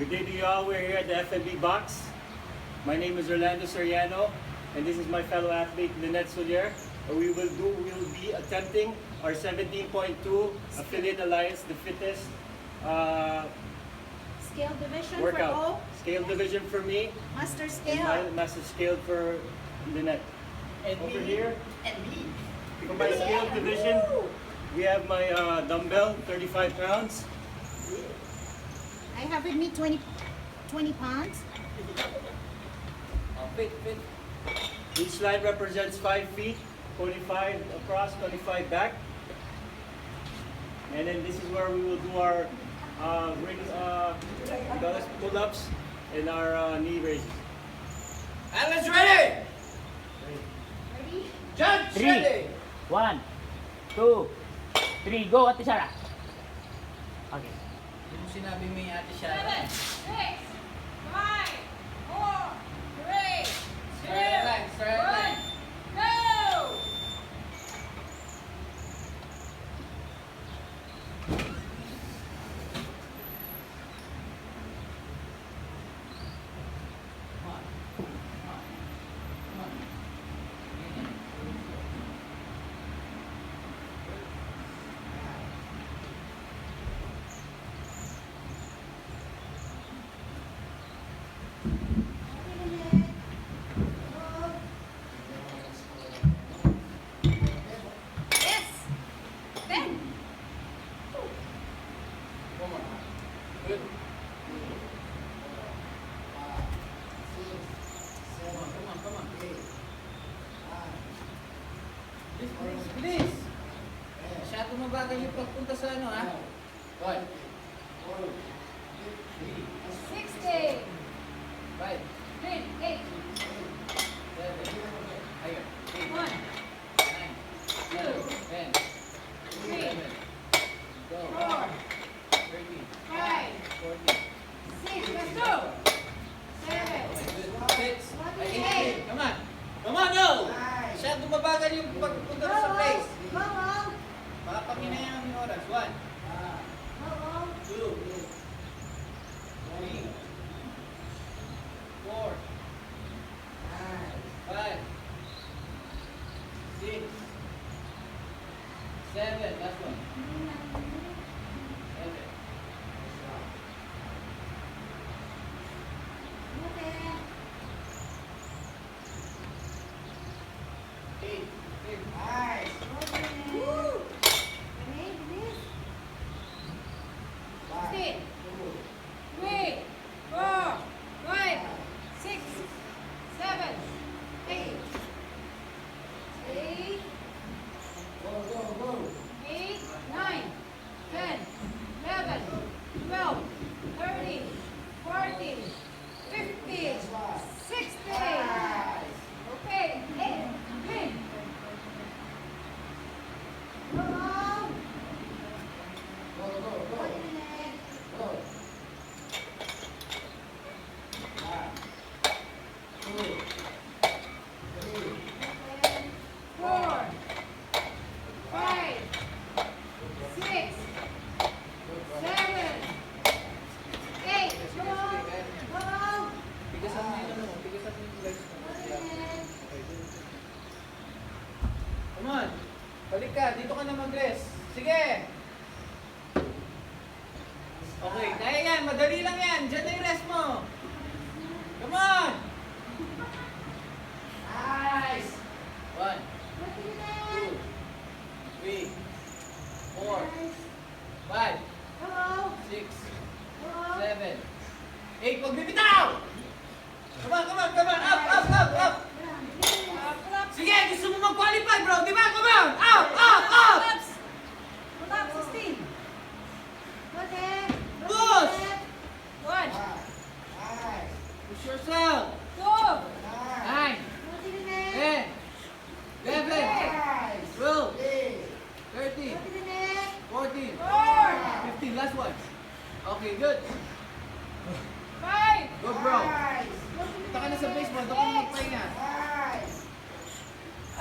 Good day to you all. We're here at the FNB box. My name is Orlando Soriano, and this is my fellow athlete, Lynette Solier. We will be attempting our 17.2 Affiliate Alliance, the fittest Scale division workout. for all. Scale division for me, Master and scale. master scale for Lynette. And Over me. here, And me. for my scale division, we have my dumbbell, 35 pounds. I have with me 20 pounds. Oh, fit. Each line represents 5 feet, 25 across, 25 back. And then this is where we will do our pull-ups and our knee raises. Alan's ready! Ready? Judge 3, ready! 1, 2, 3, go Ate Sarah. Okay. Yung sinabi mo yung Ate Shara. 7, 6, 5, 4, 3, 2, Start line. 1, go! Yes. Then. Good. Come on. Please. Masyado mabagal yung pagpunta sa ano, ha? 1, 60, 5, 8, 7, higher, 8, 1, 9, 10, 11, go, 4, 13, 5, 14, 6, let's go! 7, 6, 8, come on, go! Masyado mabagal yung pagpunta sa place. Baka paminayan yung oras. 1, 2, 3, 4, 5, 6, 7, last one. 7, 8, 16, 3, 4, 5, 6, 7, 8, 8, 8, 9, 10, 11, 12, 13, 14, 15, 16. Okay, 8, 3. Four, 5, 6, 7, 8. Tigasan mo yung ano mo, tigasan mo yung legs mo. Come on, balik ka, dito ka na mag-rest. Sige! Okay, kaya yan, madali lang yan. Diyan na yung rest mo. Come on! Nice! 1, 2, 3, 4, 5, 6, 7, 8. Huwag bibitaw! Come on! Up! Sige, gusto mo mag-qualify, bro! Di ba? Come on! Up! Pull-ups. Pull-ups, 16. Push! 1, Push yourself! 2, 9, 10, 11, 12, 13, 14, 15. Last one. Okay, good. 5, Good, bro. Punta ka na sa base mo. Doon ka na magpahinga.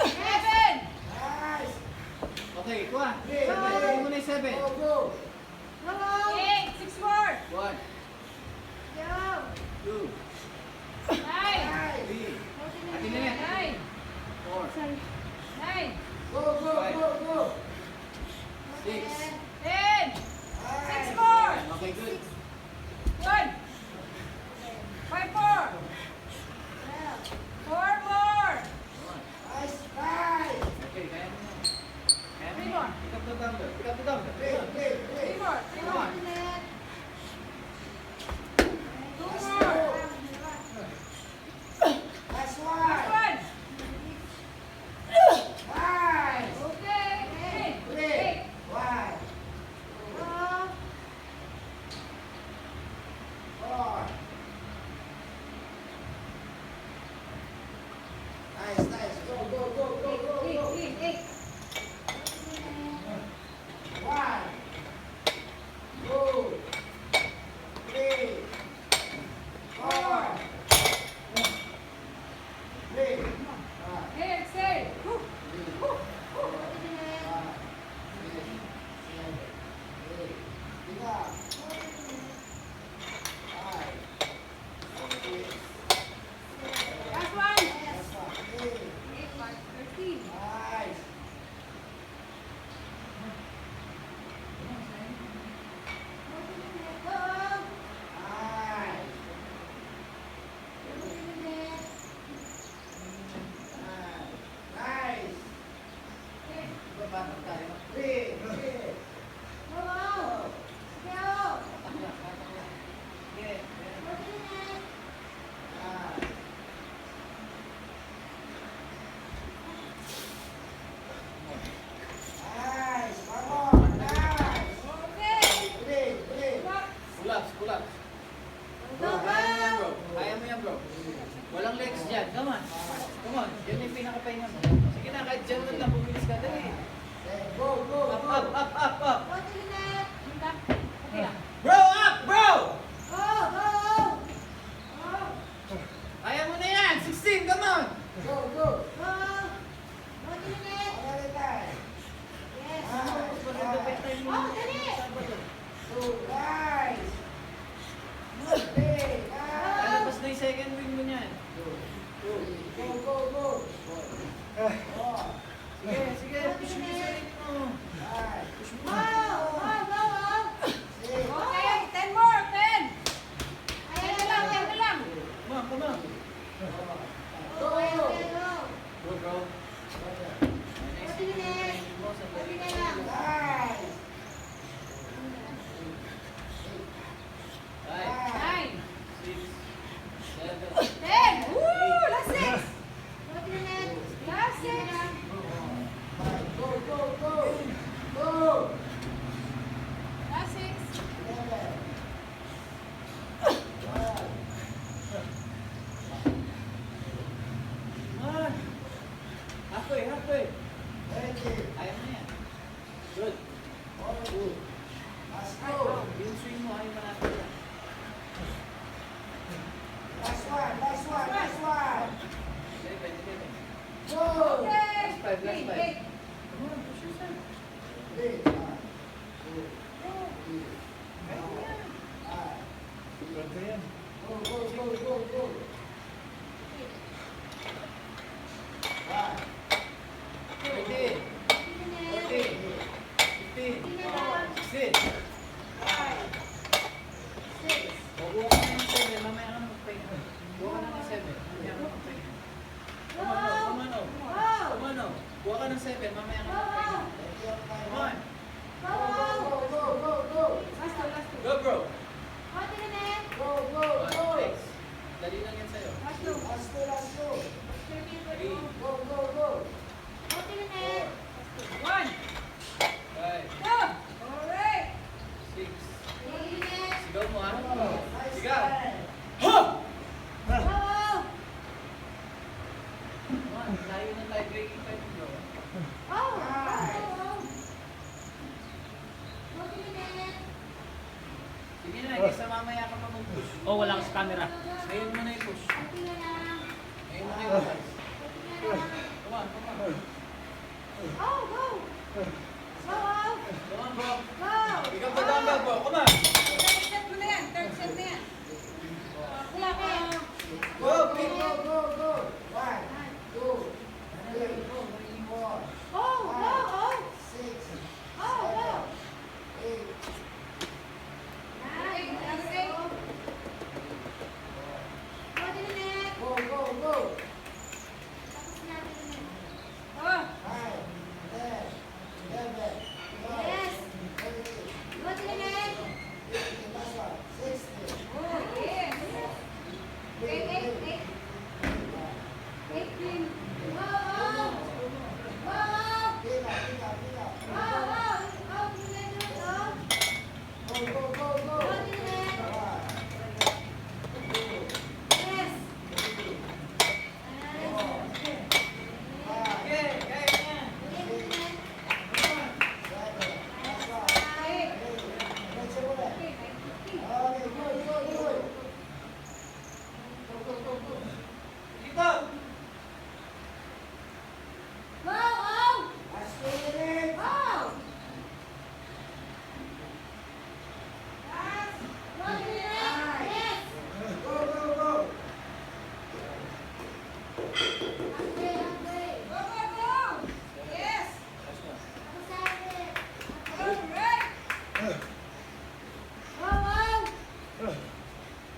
7, Okay, kuha. 7. Lagay mo na yung 7. 8, 6, 4, 1, Bro, kaya mo yan, bro. Kaya mo yan, bro. Walang legs dyan. Come on. Come on. Yan yung pinaka-pahinga mo. Sige na, kahit dyan lang, bumilis ka. Dali. Up, up, up, up, up. Go to the net. Okay lang. Bro, up, bro! Go, go. Kaya mo na yan. 16, come on. Go. Go to the net. Yes. Oh, dali. Lalabas na yung second wing mo niyan. Sige, sige. Push mo yung sarili mo. Push mo. Okay, 10 more, 10. 10 na lang, 10 na lang. Come on, come on. Go, bro. Five, 9, 6, 7, 10. Woo! Last 6. Last 6. Last 6. come on. Halfway, halfway. Ayaw mo na yan. Good. Yung swing mo, ayaw manapit yan. Okay, 27. Okay. Last five, last five. Eight. Come on, push yourself. Ganda yan. Ready? 14, 15, 16. Kuha ka na ng 7, mamaya ka na magpahinga. Kuha ka na ng 7, mamaya ka na magpahinga. Come on, oh. Come on, oh. Come on, oh. Kuha ka ng 7, mamaya ka na magpahinga. Come on. Last 2, last 2. Go, bro. Go. One, six. Dali lang yan sa'yo. Last 2. 3, Go to the net. 1. 5, Go. Alright. 6. Go to the net. Sigaw mo, ha? Sigaw. Go. Come on, layo ng live breaking time, bro. Oh. Go to the net. Sige na, kaysa mamaya ka pa mag-push. Oh, wala ka sa camera. Ngayon mo na yung push. Konti na lang. Ngayon mo na yung push. Konti na lang. Come on, come on. Oh, go. Go. Come on, bro. Go. Ikaw pa dumbbell, bro. Come on. Third set mo na yan. Third set na yan. Wala ka. Go, pick. Oh, go. Oh. Nice. Okay. Go to the net. Tapos natin na net. Oh. Yes. Go to the net. Oh, yes. Okay, 8. 18. Go. Go. Oh, you let it go. Go to the net. Yes. Okay, kaya mo yan. Go to the net. Dito. Go. Oh. Oh. Go to the net. Yes. Halfway. Go, go, go. Yes. Last one. Tapos natin. Alright. Oh.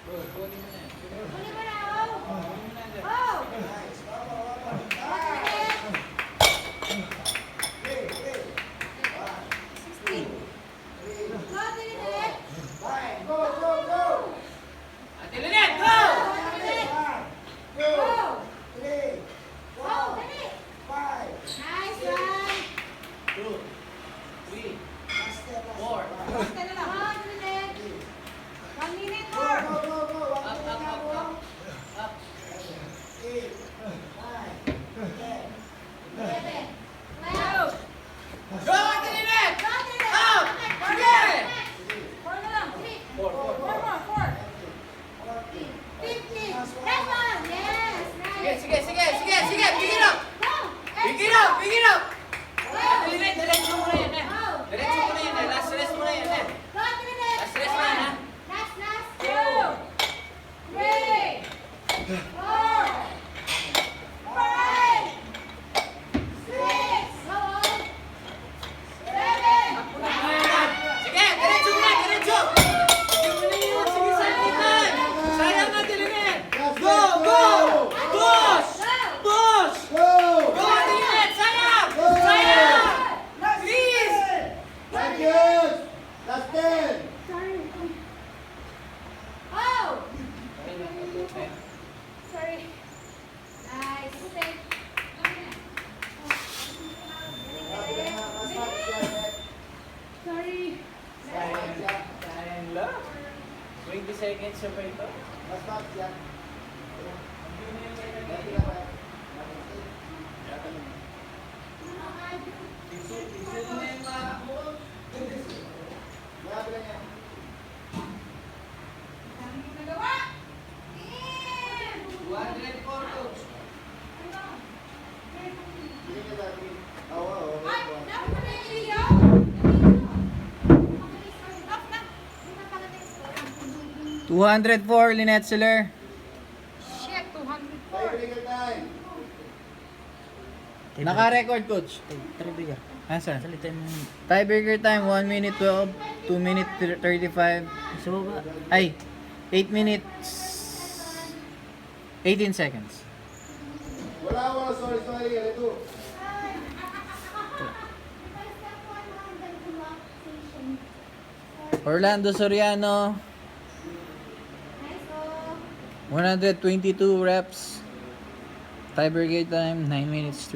Bro, kunin mo na yan. Huli mo na. Oh. Kunin mo na yan. Oh. Go to the net. 16. Go to the net. Ate Lynette, go! Go to the net. Go. Oh, dali. Nice one. 2, 3, 4. Last 10 na lang. Go to the net. 1 minute more. seconds sa ba ito? Nagawa! In! 204 coach. Ay, dapat pa na yung ilaw. Off na. 204, Lynette Siller. Shit, 204. Naka-record, coach. Tiebreaker. Asan? Salitan mo. Tiebreaker time, 1 minute 12, 2 minute 35, Sa baba. ay, 8 minutes, 18 seconds. Wala, sorry, ito. Orlando Soriano, 122 reps. Tiebreaker time, 9 minutes,